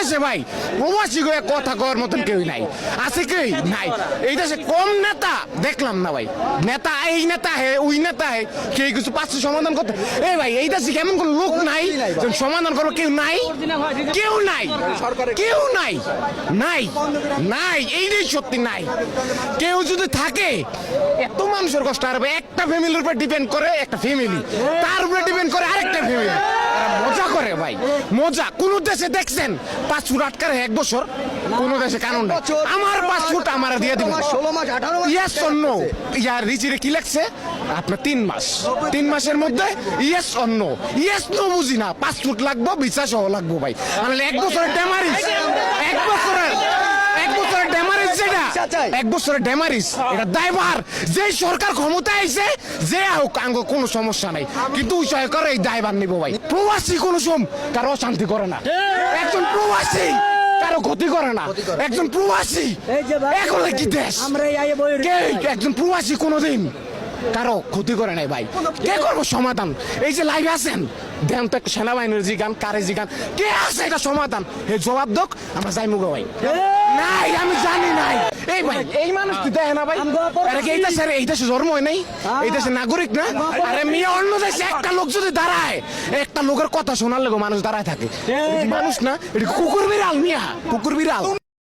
দেশে ভাই প্রবাসী হয়ে কথা কওয়ার মতন কেউ নাই, আছে কি নাই। এই দেশে কম নেতা দেখলাম না ভাই, নেতা এই নেতা হে ওই নেতা হে, কেউ কিছু পাচ্ছে সমাধান করতে। এই ভাই এই দেশে কেমন কোন লোক নাই যে সমাধান করবো, কেউ নাই, কেউ নাই, কেউ নাই, নাই নাই, এইটাই সত্যি নাই। কেউ যদি থাকে এত মানুষের কষ্ট আর একটা ফ্যামিলির উপর ডিপেন্ড করে, একটা ফ্যামিলি তার উপরে ডিপেন্ড করে আরেকটা ফ্যামিলি, মজা করে ভাই মজা। কোন দেশে দেখছেন 5 ফুট আটকার 1 বছর? কোন দেশে কানুন নাই। আমার 5 ফুট আমার দিয়ে দিবেন 16 মাস 18 মাস ইয়েস অর নো। ইয়ার রিচিরে কি লাগছে আপনার 3 মাস, 3 মাসের মধ্যে yes or no. Yes no বুঝি না, 5 ফুট লাগবো, বিচা সহ লাগবো ভাই। মানে 1 বছরের ড্যামারিজ, 1 বছরের ড্যামারিজ, যেটা 1 বছরের ড্যামারিজ, এটা দায়ভার যে সরকার ক্ষমতায় আইছে, যে হোক আঙ্গ কোনো সমস্যা নাই, কিন্তু ওই সরকার এই দায়ভার নিব ভাই। প্রবাসী কোনো কারো অশান্তি করে না, একজন প্রবাসী কারো ক্ষতি করে না, একজন প্রবাসী এখন কি দেশ, একজন প্রবাসী কোনোদিন কারো ক্ষতি করে নাই ভাই। কে করবো সমাধান? এই যে লাইভে আছেন দেন তো একটা সেনাবাহিনীর জিগান, কারে জিগান, কে আছে এটা সমাধান? হে জবাব দোক, আমরা যাই মুগো ভাই। নাই আমি জানি নাই। এই ভাই এই মানুষ তুই দেয় না ভাই, আরে এই দেশে, এই দেশে জন্ম হয় নাই, এই দেশে নাগরিক না। আরে মেয়ে অন্য দেশে একটা লোক যদি দাঁড়ায়, একটা লোকের কথা শোনার লেগো মানুষ দাঁড়ায় থাকে, মানুষ না, এটা কুকুর বিড়াল মিয়া, কুকুর বিড়াল।